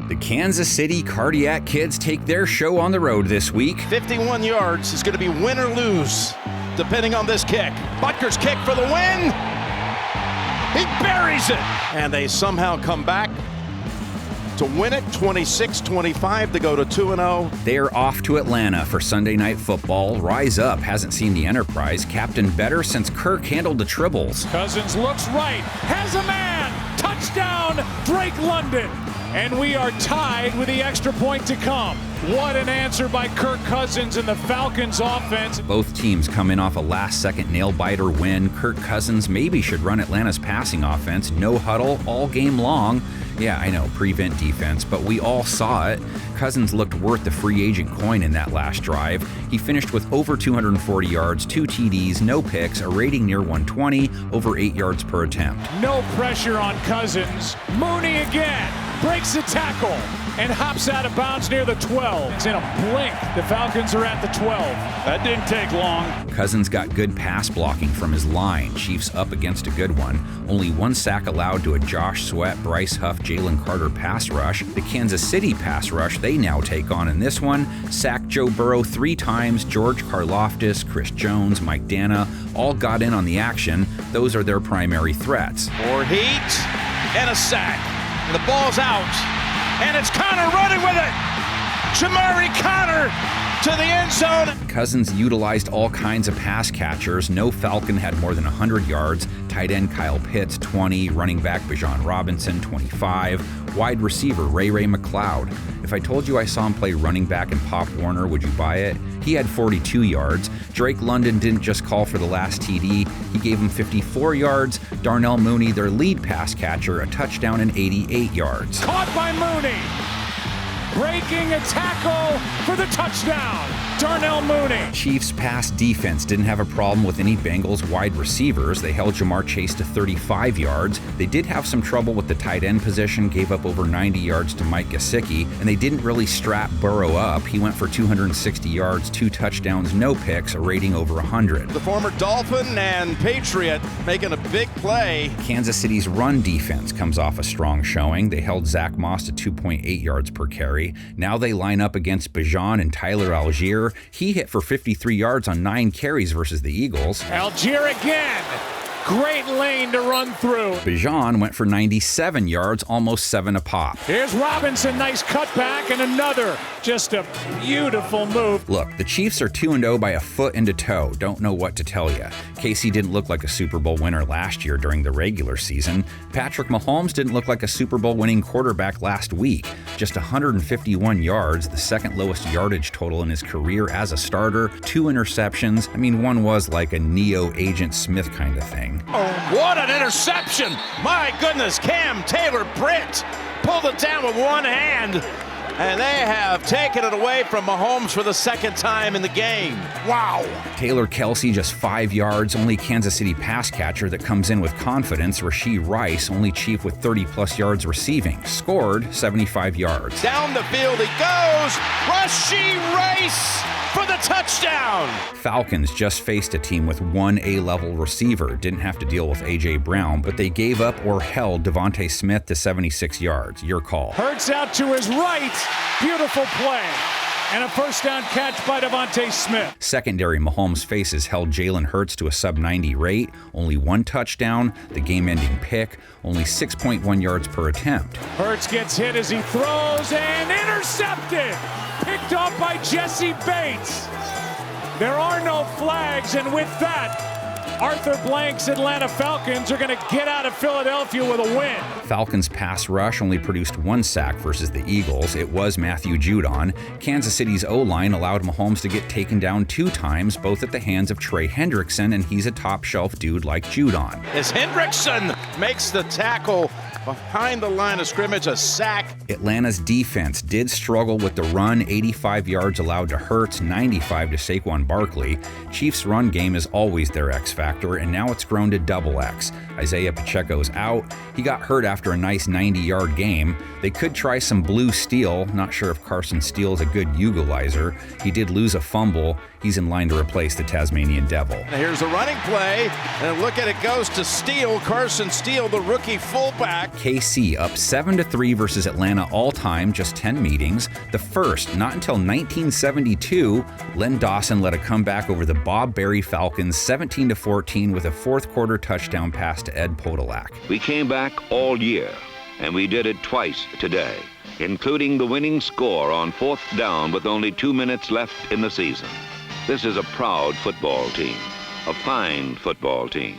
The Kansas City Cardiac Kids take their show on the road this week. 51 yards is going to be win or lose, depending on this kick. Butker's kick for the win. He buries it. And they somehow come back to win it, 26-25 to go to 2-0. They are off to Atlanta for Sunday Night Football. Rise Up hasn't seen the Enterprise captain better since Kirk handled the Tribbles. Cousins looks right, has a man, touchdown, Drake London. And we are tied with the extra point to come. What an answer by Kirk Cousins and the Falcons offense. Both teams come in off a last-second nail-biter win. Kirk Cousins maybe should run Atlanta's passing offense, no huddle, all game long. Yeah, I know, prevent defense, but we all saw it. Cousins looked worth the free agent coin in that last drive. He finished with over 240 yards, 2 TDs, no picks, a rating near 120, over 8 yards per attempt. No pressure on Cousins. Mooney again, breaks the tackle, and hops out of bounds near the 12. It's in a blink. The Falcons are at the 12. That didn't take long. Cousins got good pass blocking from his line. Chiefs up against a good one. Only 1 sack allowed to a Josh Sweat, Bryce Huff, Jalen Carter pass rush. The Kansas City pass rush they now take on in this one. Sacked Joe Burrow 3 times. George Karlaftis, Chris Jones, Mike Dana all got in on the action. Those are their primary threats. More heat and a sack. And the ball's out. And it's Connor running with it. Shamari Connor to the end zone. Cousins utilized all kinds of pass catchers. No Falcon had more than 100 yards. Tight end Kyle Pitts, 20. Running back Bijan Robinson, 25. Wide receiver Ray McLeod. If I told you I saw him play running back in Pop Warner, would you buy it? He had 42 yards. Drake London didn't just call for the last TD. He gave him 54 yards. Darnell Mooney, their lead pass catcher, a touchdown and 88 yards. Caught by Mooney. Breaking a tackle for the touchdown. Darnell Mooney. Chiefs' pass defense didn't have a problem with any Bengals wide receivers. They held Jamar Chase to 35 yards. They did have some trouble with the tight end position, gave up over 90 yards to Mike Gesicki, and they didn't really strap Burrow up. He went for 260 yards, 2 touchdowns, no picks, a rating over 100. The former Dolphin and Patriot making a big play. Kansas City's run defense comes off a strong showing. They held Zach Moss to 2.8 yards per carry. Now they line up against Bijan and Tyler Algier. He hit for 53 yards on 9 carries versus the Eagles. Algier again. Great lane to run through. Bijan went for 97 yards, almost 7 a pop. Here's Robinson, nice cutback, and another. Just a beautiful move. Look, the Chiefs are 2-0 by a foot and a toe. Don't know what to tell you. KC didn't look like a Super Bowl winner last year during the regular season. Patrick Mahomes didn't look like a Super Bowl winning quarterback last week. Just 151 yards, the second lowest yardage total in his career as a starter. 2 interceptions. I mean, one was like a Neo Agent Smith kind of thing. Oh, what an interception! My goodness, Cam Taylor-Britt pulled it down with one hand, and they have taken it away from Mahomes for the second time in the game. Wow! Taylor Kelsey just 5 yards, only Kansas City pass catcher that comes in with confidence. Rashee Rice, only Chief with 30-plus yards receiving, scored 75 yards. Down the field he goes! Rashee Rice for the touchdown! Falcons just faced a team with 1 A-level receiver. Didn't have to deal with A.J. Brown, but they gave up or held Devontae Smith to 76 yards. Your call. Hurts out to his right. Beautiful play. And a first down catch by Devontae Smith. Secondary Mahomes faces held Jalen Hurts to a sub-90 rate. Only 1 touchdown. The game-ending pick. Only 6.1 yards per attempt. Hurts gets hit as he throws and intercepted. Picked up by Jesse Bates. There are no flags, and with that, Arthur Blank's Atlanta Falcons are going to get out of Philadelphia with a win. Falcons pass rush only produced 1 sack versus the Eagles. It was Matthew Judon. Kansas City's O-line allowed Mahomes to get taken down 2 times, both at the hands of Trey Hendrickson, and he's a top-shelf dude like Judon. As Hendrickson makes the tackle behind the line of scrimmage, a sack. Atlanta's defense did struggle with the run, 85 yards allowed to Hurts, 95 to Saquon Barkley. Chiefs' run game is always their X factor, and now it's grown to double X. Isaiah Pacheco's out. He got hurt after a nice 90-yard game. They could try some blue steel. Not sure if Carson Steele is a good utilizer. He did lose a fumble. He's in line to replace the Tasmanian Devil. Here's a running play, and look at it goes to Steele. Carson Steele, the rookie fullback. KC up 7-3 versus Atlanta all-time, just 10 meetings. The first, not until 1972, Len Dawson led a comeback over the Bob Berry Falcons 17-14 with a fourth-quarter touchdown pass to Ed Podolak. We came back all year, and we did it twice today, including the winning score on 4th down with only 2 minutes left in the season. This is a proud football team, a fine football team.